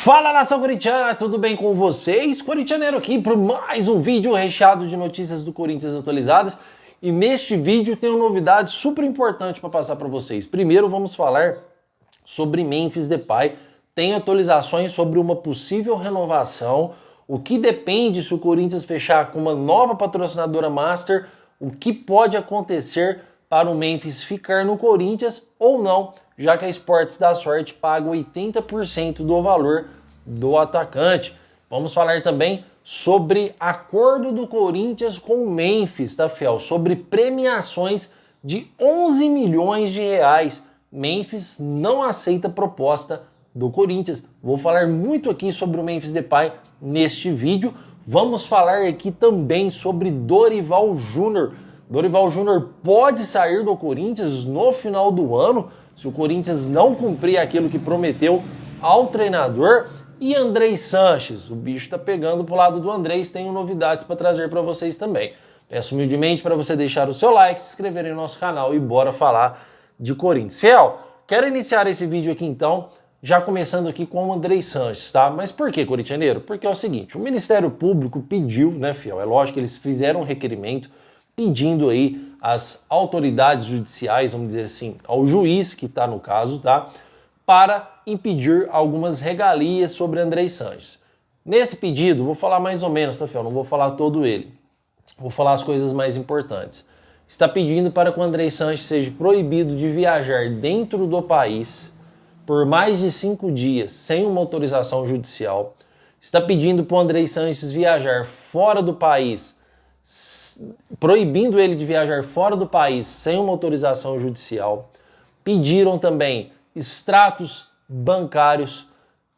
Fala, nação corintiana, tudo bem com vocês? Corintianeiro aqui para mais um vídeo recheado de notícias do Corinthians atualizadas. E neste vídeo tem uma novidade super importante para passar para vocês. Primeiro vamos falar sobre Memphis Depay. Tem atualizações sobre uma possível renovação, o que depende se o Corinthians fechar com uma nova patrocinadora master, o que pode acontecer para o Memphis ficar no Corinthians ou não, já que a Esportes da Sorte paga 80% do valor do atacante. Vamos falar também sobre acordo do Corinthians com o Memphis, tá, fiel? Sobre premiações de 11 milhões de reais. Memphis não aceita proposta do Corinthians. Vou falar muito aqui sobre o Memphis Depay neste vídeo. Vamos falar aqui também sobre Dorival Júnior. Dorival Júnior pode sair do Corinthians no final do ano, se o Corinthians não cumprir aquilo que prometeu ao treinador. E Andrei Sanches, o bicho tá pegando pro lado do Andrés, tenho novidades para trazer para vocês também. Peço humildemente para você deixar o seu like, se inscrever no nosso canal e bora falar de Corinthians. Fiel, quero iniciar esse vídeo aqui então, já começando aqui com o Andrei Sanches, tá? Mas por que, corintianeiro? Porque é o seguinte, o Ministério Público pediu, né, fiel? É lógico que eles fizeram um requerimento pedindo aí às autoridades judiciais, vamos dizer assim, ao juiz que está no caso, tá? Para impedir algumas regalias sobre Andrei Sanches. Nesse pedido, vou falar mais ou menos, tá, fiel? Não vou falar todo ele. Vou falar as coisas mais importantes. Está pedindo para que o Andrei Sanches seja proibido de viajar dentro do país por mais de 5 dias sem uma autorização judicial. Está pedindo para o Andrei Sanches viajar fora do país, proibindo ele de viajar fora do país sem uma autorização judicial. Pediram também extratos bancários,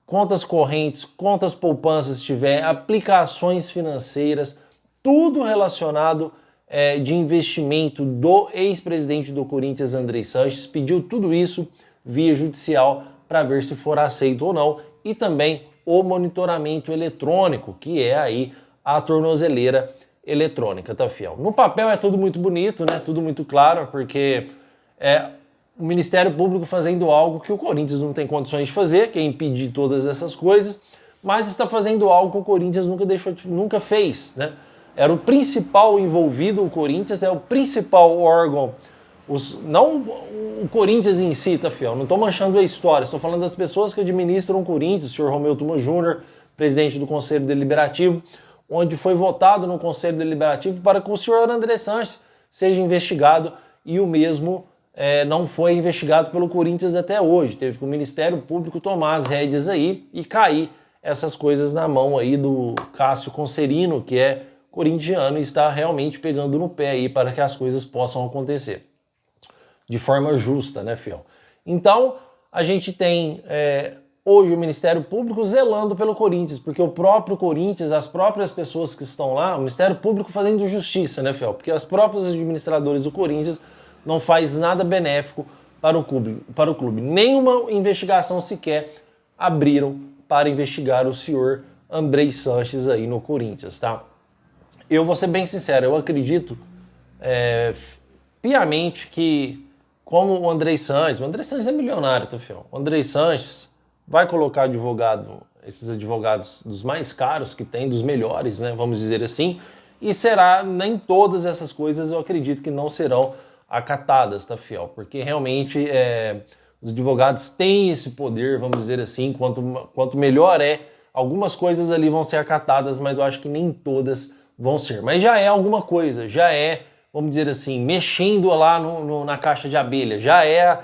contas correntes, contas poupanças se tiver, aplicações financeiras, tudo relacionado de investimento do ex-presidente do Corinthians, Andrei Sanches. Pediu tudo isso via judicial para ver se for aceito ou não, e também o monitoramento eletrônico, que é aí a tornozeleira eletrônica, tá, fiel? No papel é tudo muito bonito, né? Tudo muito claro, porque é o Ministério Público fazendo algo que o Corinthians não tem condições de fazer, que é impedir todas essas coisas, mas está fazendo algo que o Corinthians nunca fez, né? Era o principal envolvido, o Corinthians é o principal órgão, não o Corinthians em si, tá, fiel? Não estou manchando a história, estou falando das pessoas que administram o Corinthians, o senhor Romeu Tuma Júnior, presidente do Conselho Deliberativo, onde foi votado no Conselho Deliberativo para que o senhor André Sanches seja investigado, e o mesmo não foi investigado pelo Corinthians até hoje. Teve que o Ministério Público tomar as rédeas aí e cair essas coisas na mão aí do Cássio Concerino, que é corintiano e está realmente pegando no pé aí para que as coisas possam acontecer de forma justa, né, fiel? Então, a gente tem hoje o Ministério Público zelando pelo Corinthians, porque o próprio Corinthians, as próprias pessoas que estão lá, o Ministério Público fazendo justiça, né, fiel? Porque as próprias administradores do Corinthians não faz nada benéfico para o clube. Nenhuma investigação sequer abriram para investigar o senhor Andrei Sanches aí no Corinthians, tá? Eu vou ser bem sincero, eu acredito piamente que, como o Andrei Sanches é milionário, tá, fiel? O Andrei Sanches vai colocar esses advogados dos mais caros que tem, dos melhores, né, vamos dizer assim, e nem todas essas coisas eu acredito que não serão acatadas, tá, fiel? Porque realmente os advogados têm esse poder, vamos dizer assim, quanto melhor algumas coisas ali vão ser acatadas, mas eu acho que nem todas vão ser. Mas já é alguma coisa, vamos dizer assim, mexendo lá na caixa de abelha, já é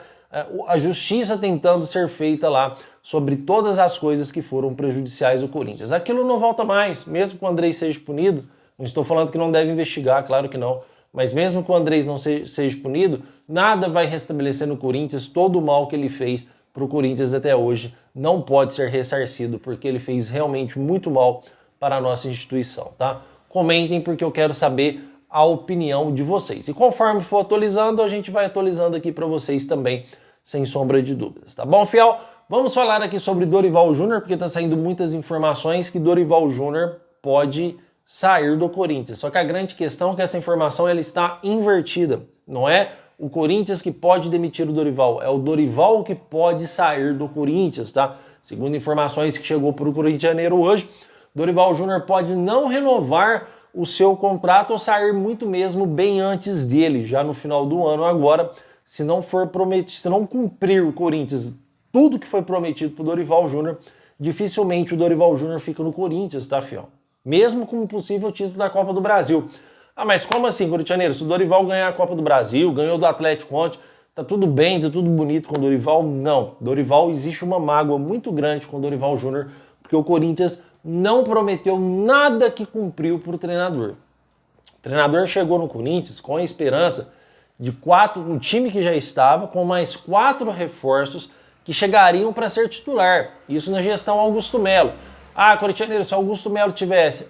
a justiça tentando ser feita lá sobre todas as coisas que foram prejudiciais ao Corinthians. Aquilo não volta mais, mesmo que o Andrei seja punido. Não estou falando que não deve investigar, claro que não, mas mesmo que o Andrei não seja punido, nada vai restabelecer no Corinthians todo o mal que ele fez para o Corinthians até hoje. Não pode ser ressarcido, porque ele fez realmente muito mal para a nossa instituição, tá? Comentem, porque eu quero saber a opinião de vocês. E conforme for atualizando, a gente vai atualizando aqui para vocês também, sem sombra de dúvidas, tá bom, fiel? Vamos falar aqui sobre Dorival Júnior, porque está saindo muitas informações que Dorival Júnior pode sair do Corinthians. Só que a grande questão é que essa informação ela está invertida. Não é o Corinthians que pode demitir o Dorival, é o Dorival que pode sair do Corinthians, tá? Segundo informações que chegou para o Corinthians hoje, Dorival Júnior pode não renovar o seu contrato ou sair muito mesmo bem antes dele, já no final do ano agora, se não for prometido, se não cumprir o Corinthians tudo que foi prometido para o Dorival Júnior, dificilmente o Dorival Júnior fica no Corinthians, tá, fiel? Mesmo com um possível título da Copa do Brasil. Ah, mas como assim, corintianeiro? Se o Dorival ganhar a Copa do Brasil, ganhou do Atlético ontem, tá tudo bem, tá tudo bonito com o Dorival? Não. Dorival, existe uma mágoa muito grande com o Dorival Júnior, porque o Corinthians não prometeu nada que cumpriu para o treinador. O treinador chegou no Corinthians com a esperança de um time que já estava, com mais 4 reforços que chegariam para ser titular. Isso na gestão Augusto Melo. Ah, corintianeiro, se Augusto Melo tivesse...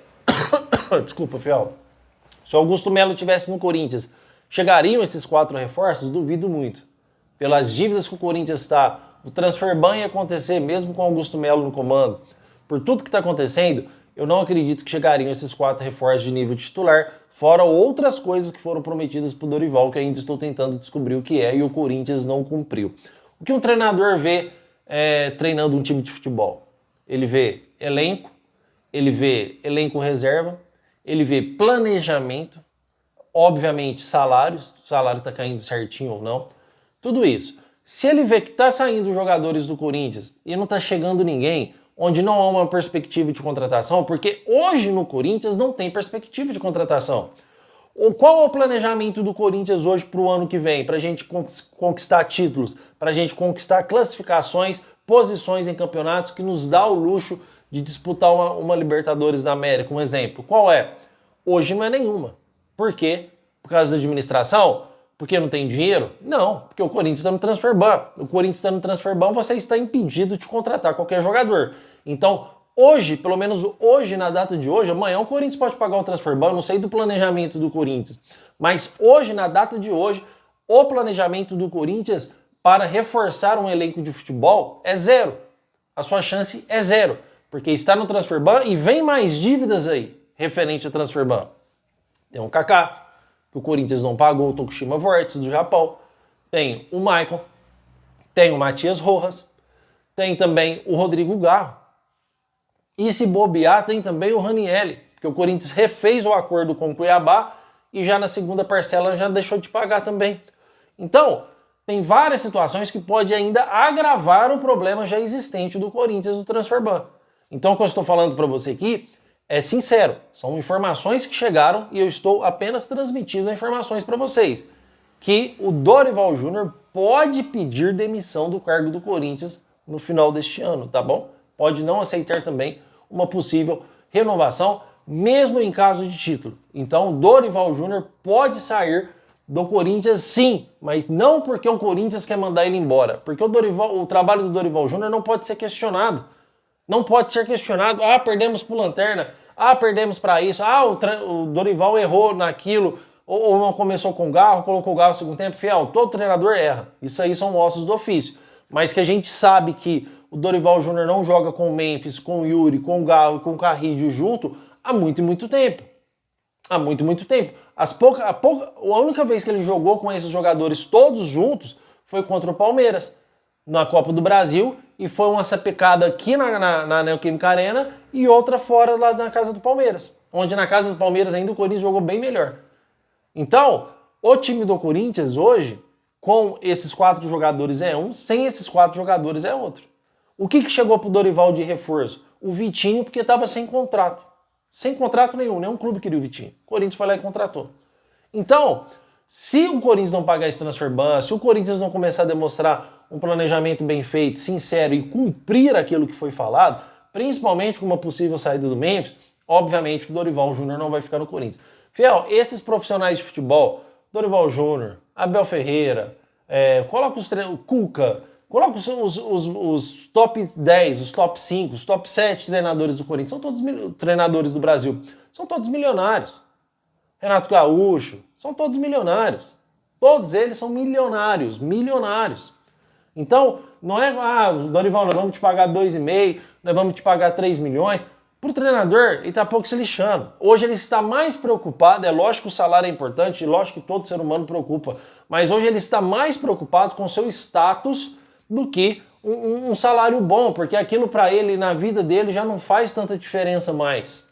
Desculpa, fiel. Se o Augusto Melo tivesse no Corinthians, chegariam esses 4 reforços? Duvido muito. Pelas dívidas que o Corinthians está, o transfer ban ia acontecer mesmo com o Augusto Melo no comando. Por tudo que está acontecendo, eu não acredito que chegariam esses 4 reforços de nível titular, fora outras coisas que foram prometidas para o Dorival, que ainda estou tentando descobrir o que é, e o Corinthians não cumpriu. O que um treinador vê treinando um time de futebol? Ele vê elenco, ele vê elenco reserva, ele vê planejamento, obviamente salários, se o salário está caindo certinho ou não, tudo isso. Se ele vê que está saindo jogadores do Corinthians e não está chegando ninguém, onde não há uma perspectiva de contratação, porque hoje no Corinthians não tem perspectiva de contratação. Qual é o planejamento do Corinthians hoje para o ano que vem? Para a gente conquistar títulos, para a gente conquistar classificações, posições em campeonatos que nos dá o luxo de disputar uma Libertadores da América, um exemplo. Qual é? Hoje não é nenhuma. Por quê? Por causa da administração? Porque não tem dinheiro? Não, porque o Corinthians está no transfer ban. O Corinthians está no transfer ban, você está impedido de contratar qualquer jogador. Então, hoje, pelo menos hoje, na data de hoje, amanhã o Corinthians pode pagar o transfer ban, eu não sei do planejamento do Corinthians, mas hoje, na data de hoje, o planejamento do Corinthians para reforçar um elenco de futebol é zero. A sua chance é zero, porque está no transfer ban e vem mais dívidas aí, referente ao transfer ban. Tem o Kaká, que o Corinthians não pagou, o Tokushima Vortex do Japão, tem o Maicon, tem o Matias Rojas, tem também o Rodrigo Garro, e se bobear tem também o Ranieri, porque o Corinthians refez o acordo com o Cuiabá e já na segunda parcela já deixou de pagar também. Então, tem várias situações que pode ainda agravar o problema já existente do Corinthians do transfer ban. Então o que eu estou falando para você aqui é sincero, são informações que chegaram e eu estou apenas transmitindo informações para vocês. Que o Dorival Júnior pode pedir demissão do cargo do Corinthians no final deste ano, tá bom? Pode não aceitar também uma possível renovação, mesmo em caso de título. Então, Dorival Júnior pode sair do Corinthians sim, mas não porque o Corinthians quer mandar ele embora, porque o trabalho do Dorival Júnior não pode ser questionado. Não pode ser questionado, perdemos pro Lanterna, perdemos para isso, o Dorival errou naquilo, ou não começou com o Garro, colocou o Garro no segundo tempo. Fiel, todo treinador erra, isso aí são ossos do ofício. Mas que a gente sabe que o Dorival Júnior não joga com o Memphis, com o Yuri, com o Garro e com o Carrillo junto há muito e muito tempo. Há muito e muito tempo. A única vez que ele jogou com esses jogadores todos juntos foi contra o Palmeiras, na Copa do Brasil, e foi uma sapecada aqui na Neoquímica Arena e outra fora lá na casa do Palmeiras, onde na casa do Palmeiras ainda o Corinthians jogou bem melhor. Então, o time do Corinthians hoje, com esses 4 jogadores é um, sem esses 4 jogadores é outro. O que chegou pro Dorival de reforço? O Vitinho, porque estava sem contrato. Sem contrato nenhum clube queria o Vitinho. O Corinthians foi lá e contratou. Então, se o Corinthians não pagar esse transfer ban, se o Corinthians não começar a demonstrar um planejamento bem feito, sincero e cumprir aquilo que foi falado, principalmente com uma possível saída do Memphis, obviamente que o Dorival Júnior não vai ficar no Corinthians. Fiel, esses profissionais de futebol, Dorival Júnior, Abel Ferreira, coloca o Cuca, coloca os top 10, os top 5, os top 7 treinadores do Corinthians, são todos treinadores do Brasil, são todos milionários. Renato Gaúcho, são todos milionários. Todos eles são milionários. Então, não é, Dorival, nós vamos te pagar 2,5, nós vamos te pagar 3 milhões. Para o treinador, ele está pouco se lixando. Hoje ele está mais preocupado, é lógico que o salário é importante, lógico que todo ser humano preocupa, mas hoje ele está mais preocupado com o seu status do que um salário bom, porque aquilo para ele, na vida dele, já não faz tanta diferença mais.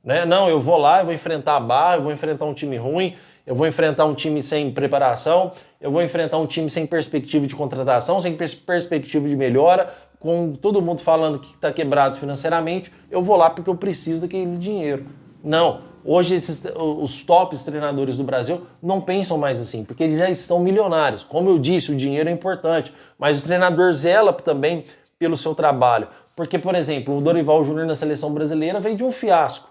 Né? Não, eu vou lá, eu vou enfrentar a barra, eu vou enfrentar um time ruim, eu vou enfrentar um time sem preparação, eu vou enfrentar um time sem perspectiva de contratação, sem perspectiva de melhora, com todo mundo falando que está quebrado financeiramente, eu vou lá porque eu preciso daquele dinheiro. Não, hoje os tops treinadores do Brasil não pensam mais assim, porque eles já estão milionários. Como eu disse, o dinheiro é importante, mas o treinador zela também pelo seu trabalho. Porque, por exemplo, o Dorival Júnior na seleção brasileira veio de um fiasco.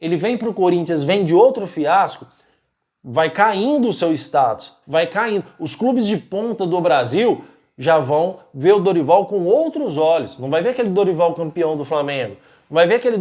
Ele vem para o Corinthians, vem de outro fiasco, vai caindo o seu status, vai caindo. Os clubes de ponta do Brasil já vão ver o Dorival com outros olhos. Não vai ver aquele Dorival campeão do Flamengo. Não vai ver aquele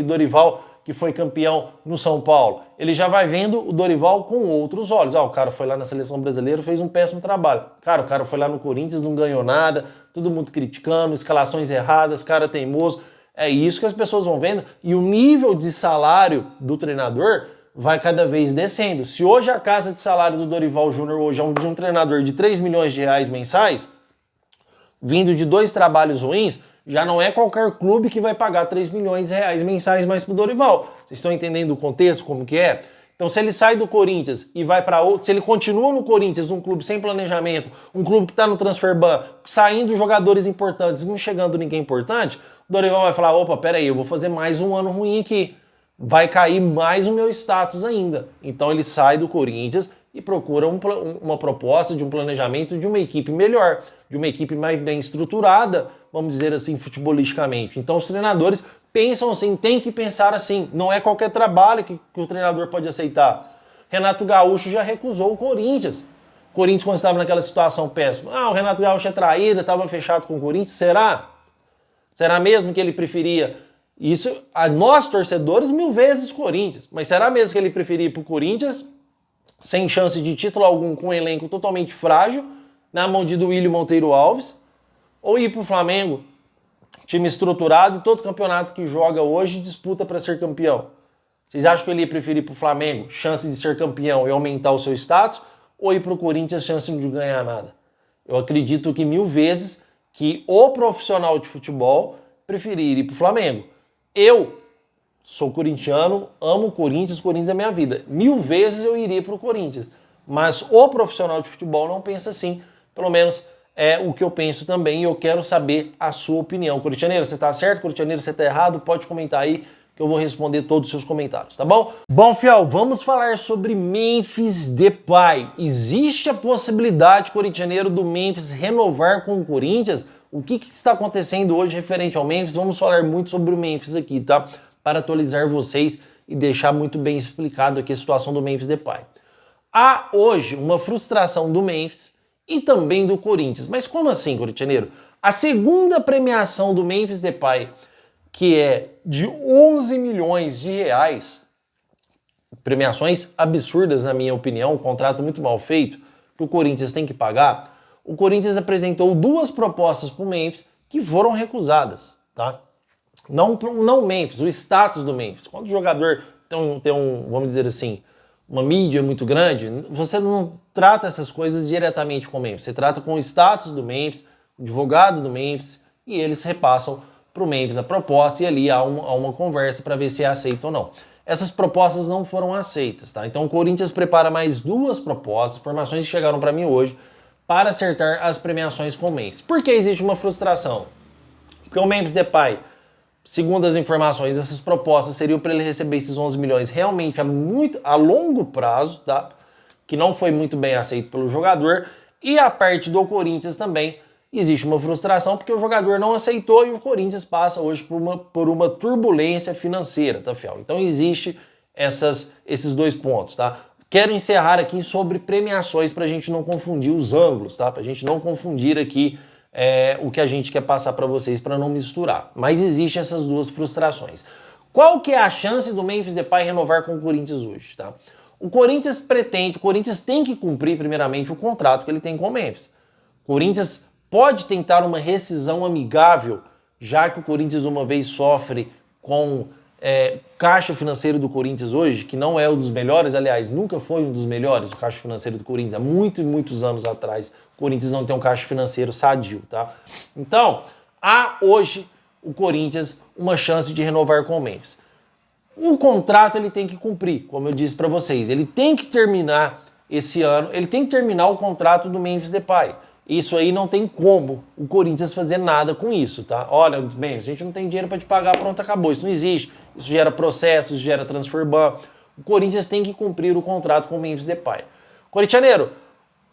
Dorival que foi campeão no São Paulo. Ele já vai vendo o Dorival com outros olhos. O cara foi lá na seleção brasileira, fez um péssimo trabalho. O cara foi lá no Corinthians, não ganhou nada, todo mundo criticando, escalações erradas, cara teimoso. É isso que as pessoas vão vendo. E o nível de salário do treinador vai cada vez descendo. Se hoje a casa de salário do Dorival Júnior hoje é de um treinador de 3 milhões de reais mensais, vindo de 2 trabalhos ruins, já não é qualquer clube que vai pagar 3 milhões de reais mensais mais pro Dorival. Vocês estão entendendo o contexto, como que é? Então se ele sai do Corinthians e vai para outro, se ele continua no Corinthians, um clube sem planejamento, um clube que está no transfer ban, saindo jogadores importantes, não chegando ninguém importante, o Dorival vai falar, opa, peraí, eu vou fazer mais um ano ruim aqui. Vai cair mais o meu status ainda. Então ele sai do Corinthians e procura uma proposta de um planejamento de uma equipe melhor, de uma equipe mais bem estruturada, vamos dizer assim, futebolisticamente. Então os treinadores pensam assim, tem que pensar assim. Não é qualquer trabalho que o treinador pode aceitar. Renato Gaúcho já recusou o Corinthians. O Corinthians, quando estava naquela situação péssima, o Renato Gaúcho é traíra, estava fechado com o Corinthians, será? Será mesmo que ele preferia isso? A nós, torcedores, 1000 vezes Corinthians. Mas será mesmo que ele preferia ir para o Corinthians, sem chance de título algum, com um elenco totalmente frágil, na mão de Duílio Monteiro Alves, ou ir para o Flamengo, time estruturado, todo campeonato que joga hoje disputa para ser campeão? Vocês acham que ele ia preferir ir para o Flamengo, chance de ser campeão e aumentar o seu status, ou ir para o Corinthians, chance de ganhar nada? Eu acredito que 1000 vezes que o profissional de futebol preferir ir para o Flamengo. Eu sou corintiano, amo o Corinthians é minha vida. 1000 vezes eu iria para o Corinthians. Mas o profissional de futebol não pensa assim. Pelo menos é o que eu penso também e eu quero saber a sua opinião. Corintianeiro, você está certo? Corintianeiro, você está errado? Pode comentar aí que eu vou responder todos os seus comentários, tá bom? Bom, fiel, vamos falar sobre Memphis Depay. Existe a possibilidade, corintianeiro, do Memphis renovar com o Corinthians? O que está acontecendo hoje referente ao Memphis? Vamos falar muito sobre o Memphis aqui, tá? Para atualizar vocês e deixar muito bem explicado aqui a situação do Memphis Depay. Há hoje uma frustração do Memphis e também do Corinthians. Mas como assim, corintianeiro? A segunda premiação do Memphis Depay, que é de 11 milhões de reais, premiações absurdas na minha opinião, um contrato muito mal feito, que o Corinthians tem que pagar, o Corinthians apresentou 2 propostas para o Memphis que foram recusadas, tá? Não o Memphis, o status do Memphis. Quando o jogador tem vamos dizer assim, uma mídia muito grande, você não trata essas coisas diretamente com o Memphis. Você trata com o status do Memphis, o advogado do Memphis, e eles repassam para o Memphis a proposta e ali há uma conversa para ver se é aceito ou não. Essas propostas não foram aceitas, tá? Então o Corinthians prepara mais 2 propostas, informações que chegaram para mim hoje, para acertar as premiações com o Memphis. Por que existe uma frustração? Porque o Memphis Depay, segundo as informações, essas propostas seriam para ele receber esses 11 milhões realmente a longo prazo, tá? Que não foi muito bem aceito pelo jogador. E a parte do Corinthians também existe uma frustração porque o jogador não aceitou e o Corinthians passa hoje por uma turbulência financeira, tá, fiel? Então existe esses 2 pontos, tá? Quero encerrar aqui sobre premiações para a gente não confundir os ângulos, tá? Para a gente não confundir aqui o que a gente quer passar para vocês para não misturar. Mas existem essas 2 frustrações. Qual que é a chance do Memphis Depay renovar com o Corinthians hoje, tá? O Corinthians tem que cumprir primeiramente o contrato que ele tem com o Memphis. O Corinthians pode tentar uma rescisão amigável, já que o Corinthians uma vez sofre com caixa financeiro do Corinthians hoje, que não é um dos melhores, aliás, nunca foi um dos melhores, o caixa financeiro do Corinthians, há muitos anos atrás, O Corinthians não tem um caixa financeiro sadio, tá? Então, há hoje o Corinthians uma chance de renovar com o Memphis. O contrato ele tem que cumprir, como eu disse para vocês. Ele tem que terminar esse ano, ele tem que terminar o contrato do Memphis Depay. Isso aí não tem como o Corinthians fazer nada com isso, tá? Olha, Memphis, a gente não tem dinheiro para te pagar, pronto, acabou. Isso não existe. Isso gera processo, isso gera transfer ban. O Corinthians tem que cumprir o contrato com o Memphis Depay. Corintianeiro,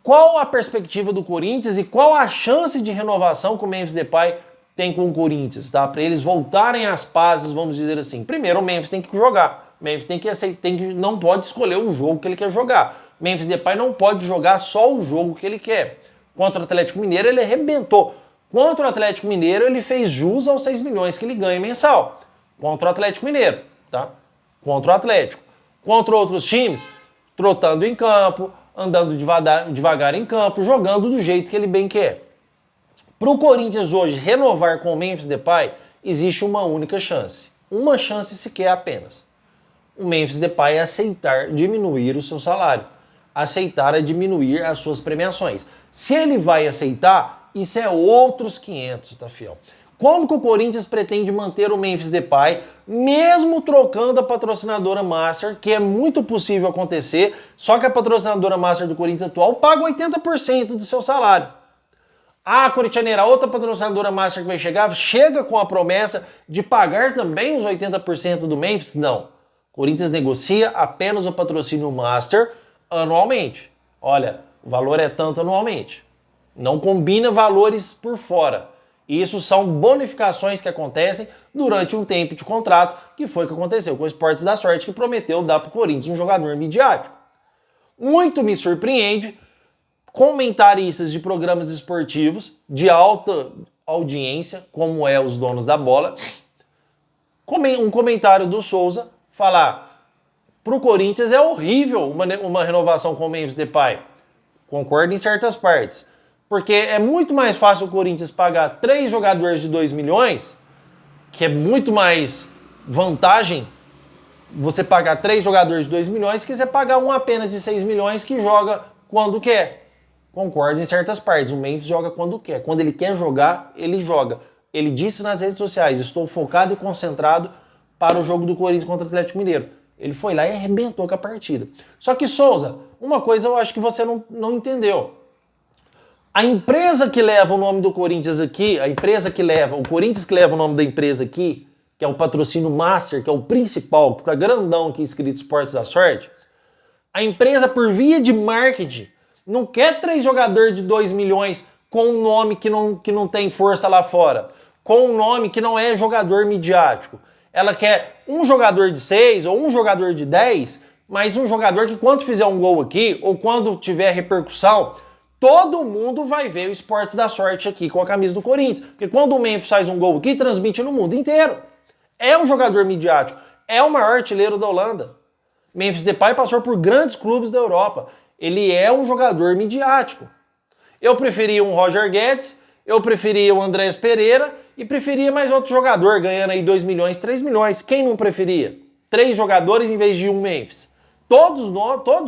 qual a perspectiva do Corinthians e qual a chance de renovação que o Memphis Depay tem com o Corinthians, tá? Para eles voltarem às pazes, vamos dizer assim. Primeiro, o Memphis tem que jogar. O Memphis tem que aceitar, não pode escolher o jogo que ele quer jogar. O Memphis Depay não pode jogar só o jogo que ele quer. Contra o Atlético Mineiro, ele arrebentou. Contra o Atlético Mineiro, ele fez jus aos 6 milhões que ele ganha mensal. Contra o Atlético Mineiro, tá? Contra o Atlético. Contra outros times, trotando em campo, andando devagar em campo, jogando do jeito que ele bem quer. Para o Corinthians hoje renovar com o Memphis Depay, existe uma única chance. Uma chance sequer apenas. O Memphis Depay aceitar diminuir o seu salário. Aceitar diminuir as suas premiações. Se ele vai aceitar, isso é outros 500, tá, fiel? Como que o Corinthians pretende manter o Memphis Depay, mesmo trocando a patrocinadora Master, que é muito possível acontecer, só que a patrocinadora Master do Corinthians atual paga 80% do seu salário. A Corintianeira, outra patrocinadora Master que vai chegar, chega com a promessa de pagar também os 80% do Memphis? Não. O Corinthians negocia apenas o patrocínio Master anualmente. Olha, o valor é tanto anualmente. Não combina valores por fora. Isso são bonificações que acontecem durante um tempo de contrato, que foi o que aconteceu com o Esportes da Sorte, que prometeu dar para o Corinthians um jogador midiático. Muito me surpreende comentaristas de programas esportivos de alta audiência, como é os donos da bola, um comentário do Souza falar: para o Corinthians é horrível uma renovação com o Memphis Depay. Concordo em certas partes. Porque é muito mais fácil o Corinthians pagar 3 jogadores de 2 milhões, que é muito mais vantagem você pagar 3 jogadores de 2 milhões, que você pagar um apenas de 6 milhões que joga quando quer. Concordo em certas partes. O Memphis joga quando quer. Quando ele quer jogar, ele joga. Ele disse nas redes sociais: estou focado e concentrado para o jogo do Corinthians contra o Atlético Mineiro. Ele foi lá e arrebentou com a partida. Só que, Souza, uma coisa eu acho que você não entendeu. A empresa que leva o nome do Corinthians aqui, o Corinthians que leva o nome da empresa aqui, que é o patrocínio Master, que é o principal, que tá grandão aqui escrito Esportes da Sorte, a empresa, por via de marketing, não quer 3 jogadores de 2 milhões com um nome que não tem força lá fora, com um nome que não é jogador midiático. Ela quer um jogador de 6 ou um jogador de 10, mas um jogador que quando fizer um gol aqui, ou quando tiver repercussão, todo mundo vai ver o Esportes da Sorte aqui com a camisa do Corinthians. Porque quando o Memphis faz um gol aqui, transmite no mundo inteiro. É um jogador midiático. É o maior artilheiro da Holanda. Memphis Depay passou por grandes clubes da Europa. Ele é um jogador midiático. Eu preferia um Roger Guedes, eu preferia o Andrés Pereira e preferia mais outro jogador ganhando aí 2 milhões, 3 milhões. Quem não preferia? 3 jogadores em vez de um Memphis. Todos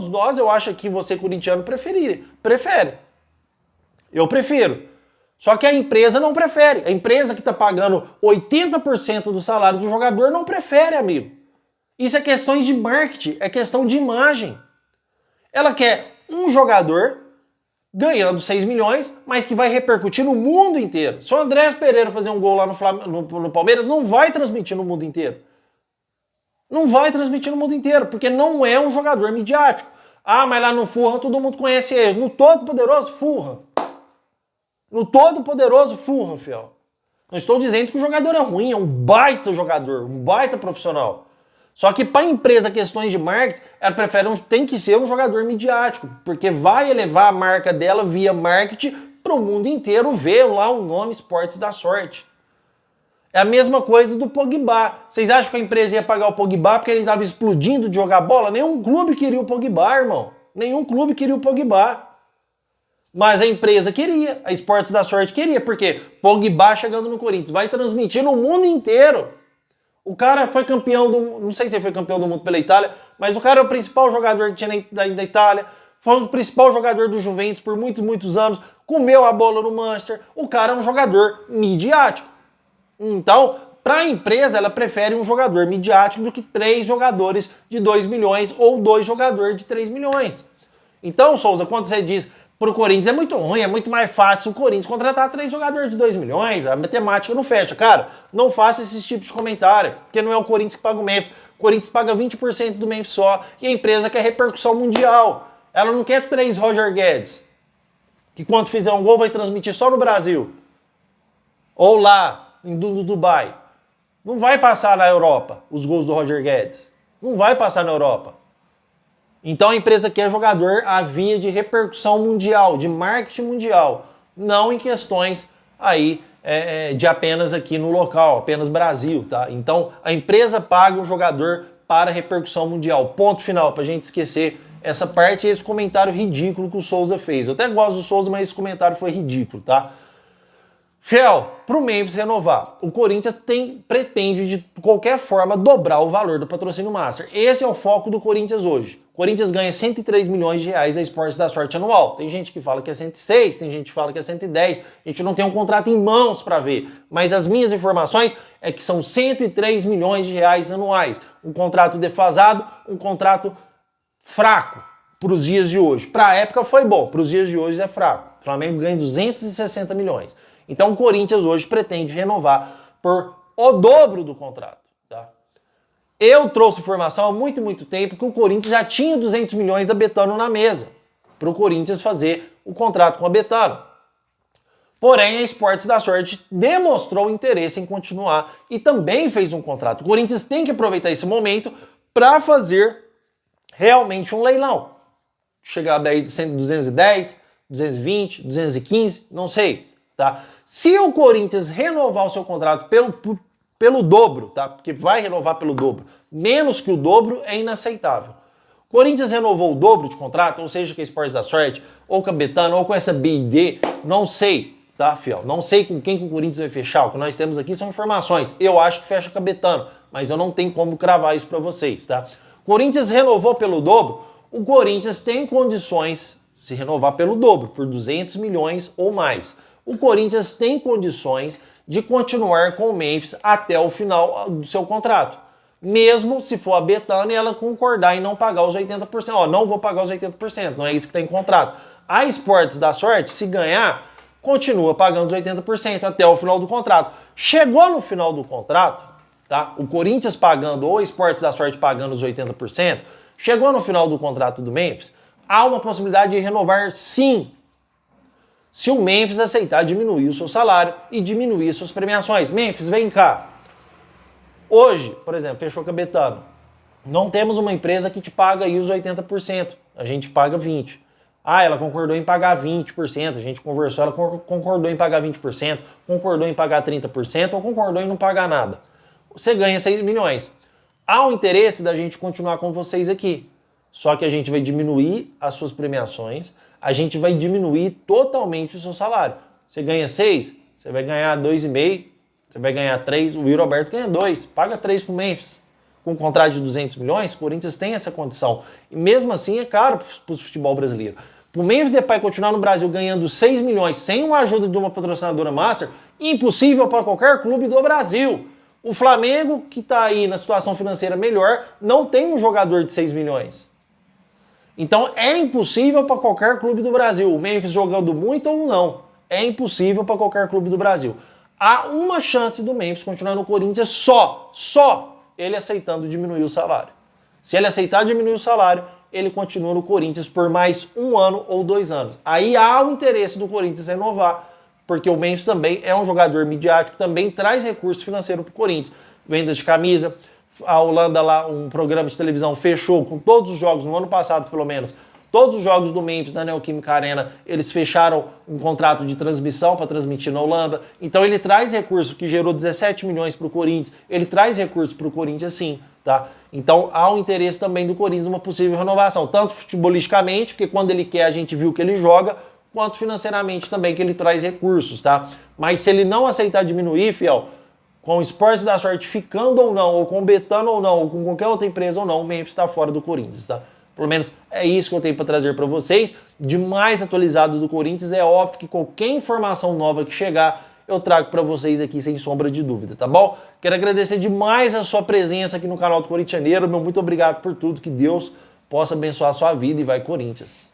nós, eu acho que você, corintiano, prefere. Eu prefiro. Só que a empresa não prefere. A empresa que está pagando 80% do salário do jogador não prefere, amigo. Isso é questões de marketing, é questão de imagem. Ela quer um jogador ganhando 6 milhões, mas que vai repercutir no mundo inteiro. Se o Andrés Pereira fazer um gol lá no Palmeiras, não vai transmitir no mundo inteiro. Não vai transmitir no mundo inteiro, porque não é um jogador midiático. Ah, mas lá no Fulham todo mundo conhece ele. No Todo-Poderoso Fulham. No Todo-Poderoso Fulham, fiel. Não estou dizendo que o jogador é ruim, é um baita jogador, um baita profissional. Só que para a empresa, questões de marketing, ela prefere tem que ser um jogador midiático, porque vai elevar a marca dela via marketing para o mundo inteiro ver lá o nome Esportes da Sorte. É a mesma coisa do Pogba. Vocês acham que a empresa ia pagar o Pogba porque ele estava explodindo de jogar bola? Nenhum clube queria o Pogba, irmão. Nenhum clube queria o Pogba. Mas a empresa queria, a Esportes da Sorte queria, porque Pogba chegando no Corinthians vai transmitir no mundo inteiro. O cara foi campeão não sei se ele foi campeão do mundo pela Itália, mas o cara é o principal jogador que tinha da Itália, foi o principal jogador do Juventus por muitos, muitos anos. comeu a bola no Manchester, o cara é um jogador midiático. Então, para a empresa, ela prefere um jogador midiático do que 3 jogadores de 2 milhões ou 2 jogadores de 3 milhões. Então, Souza, quando você diz pro Corinthians é muito ruim, é muito mais fácil o Corinthians contratar 3 jogadores de 2 milhões, a matemática não fecha. Cara, não faça esses tipos de comentário, porque não é o Corinthians que paga o Memphis. O Corinthians paga 20% do Memphis só, e a empresa quer repercussão mundial. Ela não quer 3 Roger Guedes, que quando fizer um gol vai transmitir só no Brasil. Ou lá, no Dubai. Não vai passar na Europa os gols do Roger Guedes. Não vai passar na Europa. Então a empresa quer jogador a via de repercussão mundial, de marketing mundial, não em questões aí de apenas aqui no local, apenas Brasil, tá? Então a empresa paga um jogador para repercussão mundial. Ponto final, pra gente esquecer essa parte e esse comentário ridículo que o Souza fez. Eu até gosto do Souza, mas esse comentário foi ridículo, tá? Fiel, pro Memphis renovar, o Corinthians pretende de qualquer forma dobrar o valor do patrocínio Master. Esse é o foco do Corinthians hoje. O Corinthians ganha 103 milhões de reais da Esportes da Sorte anual. Tem gente que fala que é 106, tem gente que fala que é 110. A gente não tem um contrato em mãos para ver, mas as minhas informações é que são 103 milhões de reais anuais. Um contrato defasado, um contrato fraco para os dias de hoje. Para a época foi bom, para os dias de hoje é fraco. O Flamengo ganha 260 milhões. Então o Corinthians hoje pretende renovar por o dobro do contrato. Tá? Eu trouxe informação há muito tempo que o Corinthians já tinha 200 milhões da Betano na mesa para o Corinthians fazer o contrato com a Betano. Porém, a Esportes da Sorte demonstrou interesse em continuar e também fez um contrato. O Corinthians tem que aproveitar esse momento para fazer realmente um leilão. Chegar daí de 210, 220, 215, não sei. Tá? Se o Corinthians renovar o seu contrato pelo dobro, tá? Porque vai renovar pelo dobro, menos que o dobro é inaceitável. O Corinthians renovou o dobro de contrato, ou seja, com a Esportes da Sorte, ou com a Betano, ou com essa BID, não sei, tá, fiel? Não sei com quem que o Corinthians vai fechar, o que nós temos aqui são informações. Eu acho que fecha com a Betano, mas eu não tenho como cravar isso para vocês, tá? O Corinthians renovou pelo dobro, o Corinthians tem condições de se renovar pelo dobro, por 200 milhões ou mais. O Corinthians tem condições de continuar com o Memphis até o final do seu contrato. Mesmo se for a Betano e ela concordar em não pagar os 80%. Ó, não vou pagar os 80%, não é isso que tem em contrato. A Esportes da Sorte, se ganhar, continua pagando os 80% até o final do contrato. Chegou no final do contrato, tá? O Corinthians pagando ou a Esportes da Sorte pagando os 80%, chegou no final do contrato do Memphis, há uma possibilidade de renovar sim, se o Memphis aceitar diminuir o seu salário e diminuir suas premiações. Memphis, vem cá. Hoje, por exemplo, fechou com a Betano. Não temos uma empresa que te paga aí os 80%. A gente paga 20%. Ah, ela concordou em pagar 20%. A gente conversou, ela concordou em pagar 20%, concordou em pagar 30% ou concordou em não pagar nada. Você ganha 6 milhões. Há o interesse da gente continuar com vocês aqui. Só que a gente vai diminuir as suas premiações, a gente vai diminuir totalmente o seu salário. Você ganha 6, você vai ganhar 2,5, você vai ganhar 3, o Will Roberto ganha 2, paga 3 pro Memphis. Com um contrato de 200 milhões, o Corinthians tem essa condição. E mesmo assim é caro pro futebol brasileiro. Pro Memphis Depay continuar no Brasil ganhando 6 milhões sem uma ajuda de uma patrocinadora master, impossível para qualquer clube do Brasil. O Flamengo, que está aí na situação financeira melhor, não tem um jogador de 6 milhões. Então é impossível para qualquer clube do Brasil. O Memphis jogando muito ou não, é impossível para qualquer clube do Brasil. Há uma chance do Memphis continuar no Corinthians só ele aceitando diminuir o salário. Se ele aceitar diminuir o salário, ele continua no Corinthians por mais 1 ano ou 2 anos. Aí há o interesse do Corinthians renovar, porque o Memphis também é um jogador midiático, também traz recurso financeiro para o Corinthians. Vendas de camisa. A Holanda lá, um programa de televisão, fechou com todos os jogos, no ano passado pelo menos, todos os jogos do Memphis na Neoquímica Arena, eles fecharam um contrato de transmissão para transmitir na Holanda. Então ele traz recurso que gerou 17 milhões para o Corinthians, ele traz recurso para o Corinthians sim, tá? Então há um interesse também do Corinthians numa possível renovação, tanto futebolisticamente, porque quando ele quer a gente viu que ele joga, quanto financeiramente também, que ele traz recursos, tá? Mas se ele não aceitar diminuir, fiel, com o Esportes da Sorte ficando ou não, ou com o Betano ou não, ou com qualquer outra empresa ou não, o Memphis está fora do Corinthians, tá? Pelo menos é isso que eu tenho para trazer para vocês. De mais atualizado do Corinthians, é óbvio que qualquer informação nova que chegar, eu trago para vocês aqui sem sombra de dúvida, tá bom? Quero agradecer demais a sua presença aqui no canal do Corintianeiro. Meu muito obrigado por tudo. Que Deus possa abençoar a sua vida e vai Corinthians!